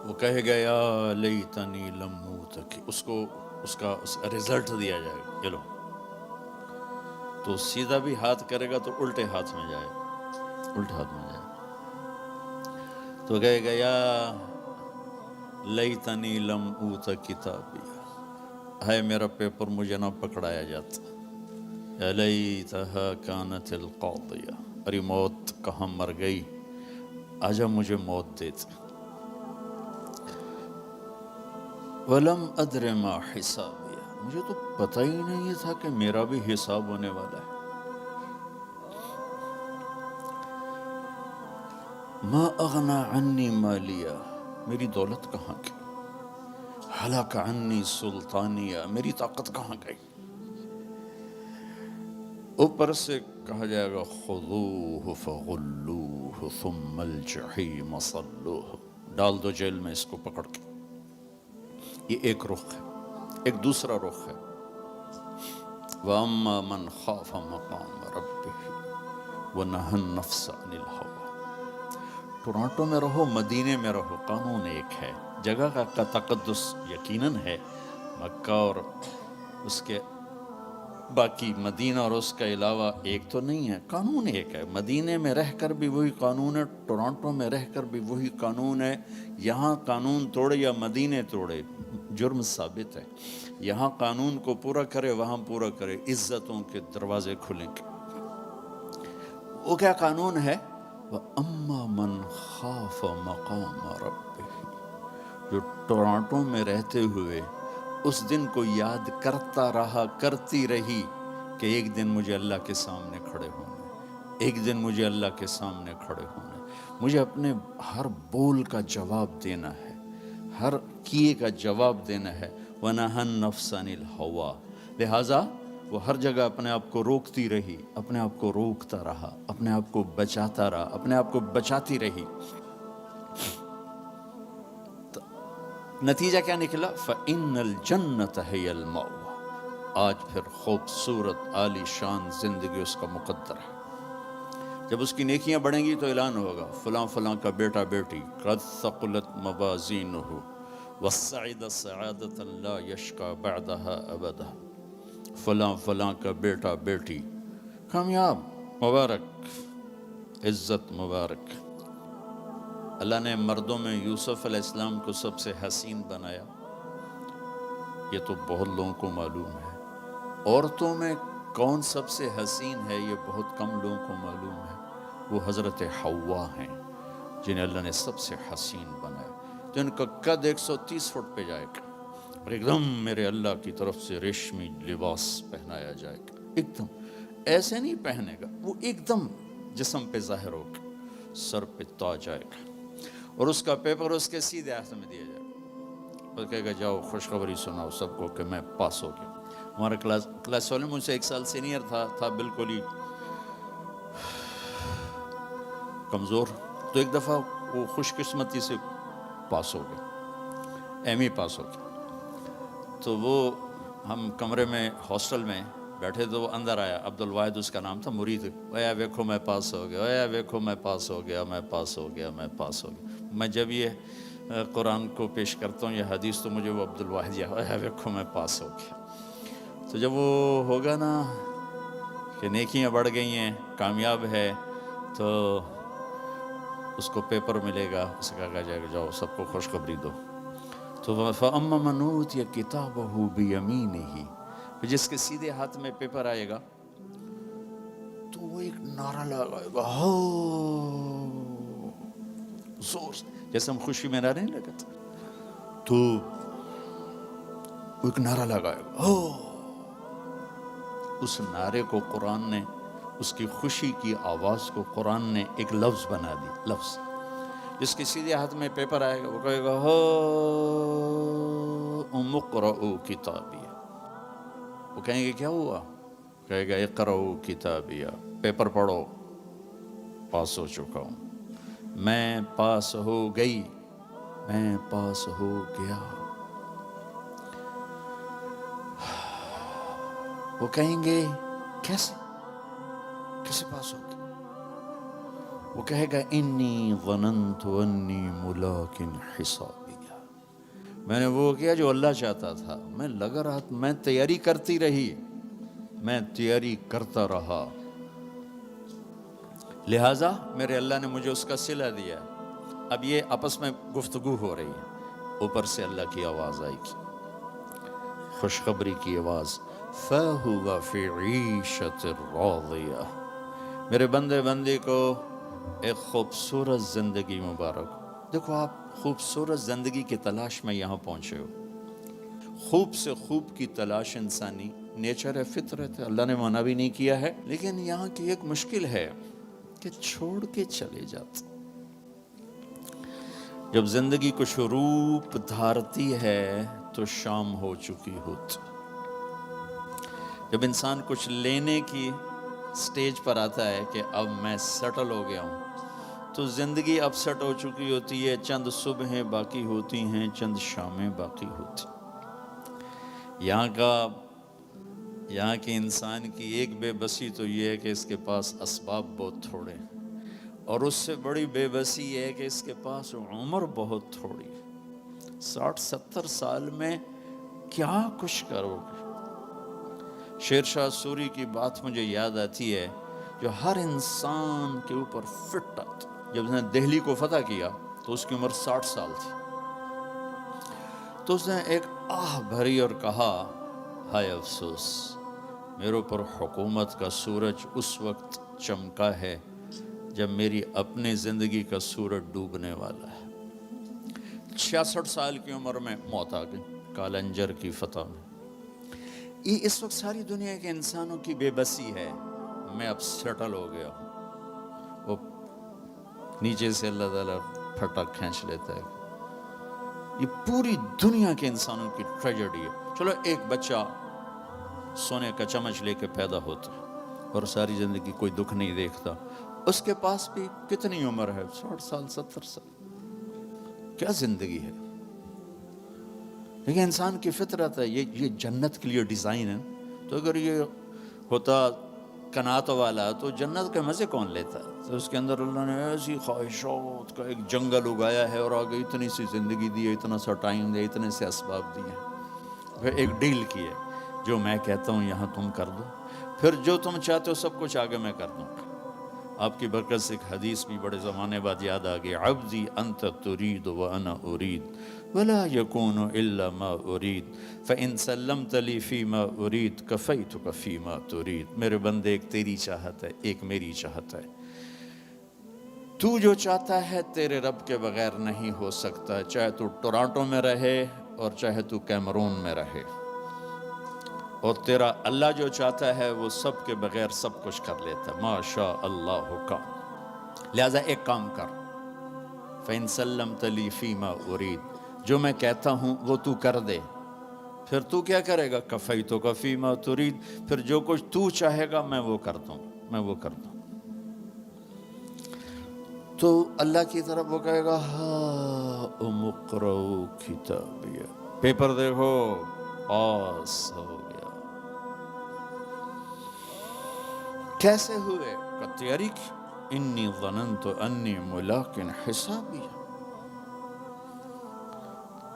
وہ کہے گا یا لیتنی لم اوت، اس کو اس کا رزلٹ دیا جائے گا، یہ لو، تو سیدھا بھی ہاتھ کرے گا تو الٹے ہاتھ میں جائے گا، الٹے ہاتھ میں جائے گا، تو کہے گا یا لیتنی لم اوت کتابی، ہے میرا پیپر مجھے نہ پکڑایا جاتا، یا لیتہا کانت القاضیہ، ارے موت کہاں مر گئی، آجا مجھے موت دیتے، وَلَمْ أَدْرِ مَا حِسَابِيَ، مجھے تو پتہ ہی نہیں تھا کہ میرا بھی حساب ہونے والا ہے، ما اغنا عنی مالیہ، میری دولت کہاں گئی، ہلاک عنی سلطانیہ، میری طاقت کہاں گئی، اوپر سے کہا جائے گا خذوہ فغلوہ ثم الجحیم صلوہ، ڈال دو جیل میں اس کو پکڑ کے، یہ ایک رخ ہے، ایک دوسرا رخ ہے، وَأَمَّا مَنْ خَافَ مَقَامَ رَبِّهِ وَنَهَى النَّفْسَ عَنِ الْهَوَىٰ، ٹورانٹو میں رہو، مدینے میں رہو، قانون ایک ہے، جگہ کا تقدس یقیناً ہے، مکہ اور اس کے باقی مدینہ اور اس کا علاوہ ایک تو نہیں ہے، قانون ایک ہے، مدینے میں رہ کر بھی وہی قانون ہے، ٹورانٹو میں رہ کر بھی وہی قانون ہے، یہاں قانون توڑے یا مدینے توڑے جرم ثابت ہے، یہاں قانون کو پورا کرے وہاں پورا کرے، عزتوں کے دروازے کھلیں گے، وہ کیا قانون ہے، وَأَمَّا مَنْ خَافَ مَقَامَ رَبِّهِ، جو ٹورانٹو میں رہتے ہوئے اس دن کو یاد کرتا رہا، کرتی رہی کہ ایک دن مجھے اللہ کے سامنے کھڑے ہونا، ایک دن مجھے اللہ کے سامنے کھڑے ہونا، مجھے اپنے ہر بول کا جواب دینا ہے، ہر کیے کا جواب دینا ہے، وَنَهَى النَّفْسَ عَنِ الْهَوَىٰ، لہٰذا وہ ہر جگہ اپنے آپ کو روکتی رہی، اپنے آپ کو روکتا رہا، اپنے آپ کو بچاتا رہا، اپنے آپ کو بچاتی رہی، نتیجہ کیا نکلا، فَإِنَّ الْجَنَّةَ هِيَ الْمَأْوَىٰ، آج پھر خوبصورت عالی شان زندگی اس کا مقدر ہے، جب اس کی نیکیاں بڑھیں گی تو اعلان ہوگا فلاں فلاں کا بیٹا بیٹی قد ثقلت موازینہ وَالسَّعِدَ سَعَادَةً لَا يَشْقَى بَعْدَهَا أَبَدًا، فلاں فلاں کا بیٹا بیٹی کامیاب، مبارک، عزت مبارک۔ اللہ نے مردوں میں یوسف علیہ السلام کو سب سے حسین بنایا، یہ تو بہت لوگوں کو معلوم ہے، عورتوں میں کون سب سے حسین ہے یہ بہت کم لوگوں کو معلوم ہے، وہ حضرت حوا ہیں جنہیں اللہ نے سب سے حسین بنایا، جن کا قد 130 فٹ پہ جائے گا اور ایک دم میرے اللہ کی طرف سے ریشمی لباس پہنایا جائے گا، ایک دم ایسے نہیں پہنے گا، وہ ایک دم جسم پہ ظاہر ہوگا، سر پہ تاج آئے گا، اور اس کا پیپر اس کے سیدھے ہاتھ میں دیا جائے گا، اور کہے گا جاؤ خوشخبری سناؤ سب کو کہ میں پاس ہو گیا۔ ہمارا کلاس والے مجھ سے 1 سال سینئر تھا بالکل ہی کمزور، تو ایک دفعہ وہ خوش قسمتی سے پاس ہو گیا، ایم ای پاس ہو گیا، تو وہ ہم کمرے میں ہاسٹل میں بیٹھے تو وہ اندر آیا، عبدالواحد اس کا نام تھا، مرید، اے ویکھو میں پاس ہو گیا، اے ویکھو میں پاس ہو گیا، میں پاس ہو گیا، میں پاس ہو گیا۔ میں جب یہ قرآن کو پیش کرتا ہوں یہ حدیث تو مجھے وہ عبدالواحد یا اے ویکھو میں پاس ہو گیا، تو جب وہ ہوگا نا کہ نیکیاں بڑھ گئی ہیں، کامیاب ہے، تو اس کو پیپر ملے گا، اسے کہا جائے گا جاؤ سب کو خوشخبری دو، تو فَأَمَّا مَنْ أُوتِيَ كِتَابَهُ بِيَمِينِهِ، جس کے سیدھے ہاتھ میں پیپر آئے گا تو وہ ایک نعرہ لگائے گا، ہو زور سے، جیسے ہم خوشی میں نعرے نہیں لگاتے، تو وہ ایک نعرہ لگائے گا، ہو، اس نعرے کو قرآن نے، اس کی خوشی کی آواز کو قرآن نے ایک لفظ بنا دی، لفظ، جس کے سیدھے ہاتھ میں پیپر آئے گا وہ کہے گا ہو اقرؤوا کتابیہ، وہ کہیں گے کیا ہوا، کہے گا اقرؤوا کتابیہ، پیپر پڑھو، پاس ہو چکا ہوں، میں پاس ہو گئی، میں پاس ہو گیا، وہ کہیں گے کیسے پاس ہو گیا، وہ کہے گا انی ظننت انی ملاق حسابی، میں نے وہ کیا جو اللہ چاہتا تھا. میں لگا رہا, میں تیاری کرتی رہی, میں تیاری کرتا رہا, لہٰذا میرے اللہ نے مجھے اس کا صلہ دیا. اب یہ آپس میں گفتگو ہو رہی ہے, اوپر سے اللہ کی آواز آئی کی, خوشخبری کی آواز, فَهُوَ فِي عِيشَةٍ رَاضِيَةٍ. میرے بندے کو ایک خوبصورت زندگی مبارک. دیکھو آپ خوبصورت زندگی کی تلاش میں یہاں پہنچے ہو. خوب سے خوب کی تلاش انسانی نیچر ہے, فطرت ہے, اللہ نے منع بھی نہیں کیا ہے. لیکن یہاں کی ایک مشکل ہے کہ چھوڑ کے چلے جاتے. جب زندگی کچھ روپ دھارتی ہے تو شام ہو چکی ہوتی. جب انسان کچھ لینے کی سٹیج پر آتا ہے کہ اب میں سیٹل ہو گیا ہوں, تو زندگی اب سیٹ ہو چکی ہوتی ہے. چند صبحیں باقی ہوتی ہیں, چند شامیں باقی ہوتی. یہاں کے انسان کی ایک بے بسی تو یہ ہے کہ اس کے پاس اسباب بہت تھوڑے, اور اس سے بڑی بے بسی یہ ہے کہ اس کے پاس عمر بہت تھوڑی. 60-70 سال میں کیا کچھ کرو گے. شیر شاہ سوری کی بات مجھے یاد آتی ہے, جو ہر انسان کے اوپر فٹ آتا. جب اس نے دہلی کو فتح کیا تو اس کی عمر 60 سال تھی. تو اس نے ایک آہ بھری اور کہا, ہائے افسوس, میرے اوپر حکومت کا سورج اس وقت چمکا ہے جب میری اپنی زندگی کا سورج ڈوبنے والا ہے. 66 سال کی عمر میں موت آ گئی کالنجر کی فتح میں. یہ اس وقت ساری دنیا کے انسانوں کی بے بسی ہے. میں اب سیٹل ہو گیا ہوں. وہ نیچے سے اللہ تعالیٰ پھٹا کھینچ لیتا ہے. یہ پوری دنیا کے انسانوں کی ٹریجڈی ہے. چلو ایک بچہ سونے کا چمچ لے کے پیدا ہوتا ہے اور ساری زندگی کوئی دکھ نہیں دیکھتا, اس کے پاس بھی کتنی عمر ہے, 60 سال 70 سال. کیا زندگی ہے. لیکن انسان کی فطرت ہے, یہ جنت کے لیے ڈیزائن ہے. تو اگر یہ ہوتا قناعت والا تو جنت کے مزے کون لیتا. تو اس کے اندر اللہ نے ایسی خواہشات کا ایک جنگل اگایا ہے, اور آگے اتنی سی زندگی دی ہے, اتنا سا ٹائم دیا, اتنے سے اسباب دیے. پھر ایک ڈیل کی ہے, جو میں کہتا ہوں یہاں تم کر دو, پھر جو تم چاہتے ہو سب کچھ آگے میں کر دوں. آپ کی برکت سے ایک حدیث بھی بڑے زمانے بعد یاد آ گئی, عبدی انت ترید وانا ارید ولا یکون الا ما ارید فان سلمت لی فیما ارید کفیتک فیما ترید. میرے بندے, ایک تیری چاہت ہے, ایک میری چاہت ہے. تو جو چاہتا ہے تیرے رب کے بغیر نہیں ہو سکتا, چاہے تو ٹورانٹو میں رہے اور چاہے تو کیمرون میں رہے. اور تیرا اللہ جو چاہتا ہے وہ سب کے بغیر سب کچھ کر لیتا ہے. ما شاء اللہ کا. لہذا ایک کام کر, فَإِن سَلَّمْتَ لِي فِيمَا أُرِيد, جو میں کہتا ہوں وہ تو کر دے. پھر تو کیا کرے گا, کفیتک فیما ترید, پھر جو کچھ تو چاہے گا میں وہ کر دوں, میں وہ کر دوں. تو اللہ کی طرف وہ کہے گا, ہاں اقرؤ کتابیہ, پیپر دیکھو, پاس ہو گیا. کیسے ہوئے, کا تیاری کی. انی ظننت انی ملاق حسابیہ.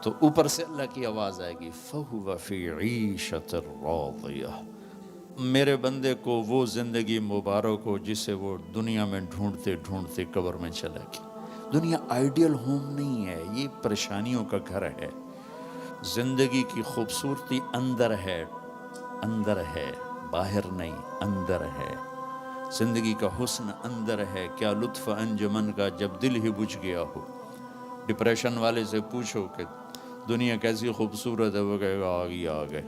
تو اوپر سے اللہ کی آواز آئے گی, فَهُوَ فِي عِيشَةٍ رَاضِيَةٍ. میرے بندے کو وہ زندگی مبارک ہو جسے وہ دنیا میں ڈھونڈتے ڈھونڈتے قبر میں چلا گیا. دنیا آئیڈیل ہوم نہیں ہے, یہ پریشانیوں کا گھر ہے. زندگی کی خوبصورتی اندر ہے, اندر ہے, باہر نہیں, اندر ہے. زندگی کا حسن اندر ہے. کیا لطف انجمن کا جب دل ہی بجھ گیا ہو. ڈپریشن والے سے پوچھو کہ دنیا کیسی خوبصورت ہے, وہ کہے گا آگے آ گئے.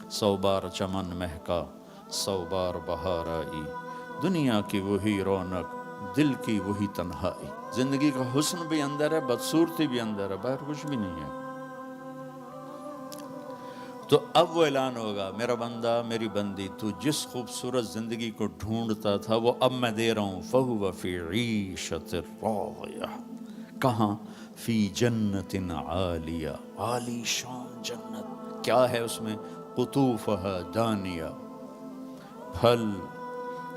100 بار چمن مہکا, 100 بار بہار آئی, دنیا کی وہی رونق, دل کی وہی تنہائی. زندگی کا حسن بھی اندر ہے, بدصورتی بھی اندر ہے, باہر کچھ بھی نہیں ہے. تو اب وہ اعلان ہوگا, میرا بندہ میری بندی, تو جس خوبصورت زندگی کو ڈھونڈتا تھا وہ اب میں دے رہا ہوں. فَهُوَ فِي عِيشَةٍ رَاضِيَةٍ. کہاں, فی جنت عالیہ, عالی شان جنت. کیا ہے اس میں, قطوفہا دانیہ, پھل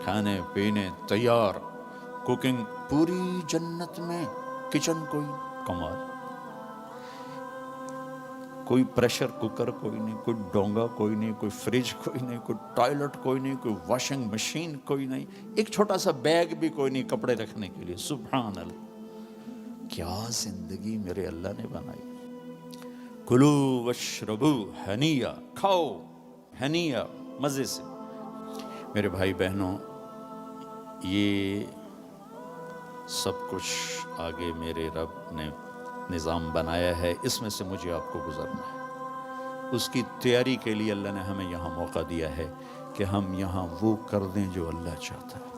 کھانے پینے تیار, کوکنگ پوری جنت میں, کچن کوئی کمال. کوئی پریشر کوکر کوئی نہیں، کوئی ڈونگا کوئی نہیں، کوئی فریج کوئی نہیں، کوئی ٹوائلٹ کوئی نہیں، کوئی واشنگ مشین کوئی نہیں، ایک چھوٹا سا بیگ بھی کوئی نہیں کپڑے رکھنے کے لیے. سبحان اللہ، کیا زندگی میرے اللہ نے بنائی. کلو واشربو ہنیا، کھاؤ ہنیا، مزے سے. میرے بھائی بہنوں، یہ سب کچھ آگے میرے رب نے نظام بنایا ہے، اس میں سے مجھے آپ کو گزرنا ہے. اس کی تیاری کے لیے اللہ نے ہمیں یہاں موقع دیا ہے کہ ہم یہاں وہ کر دیں جو اللہ چاہتا ہے.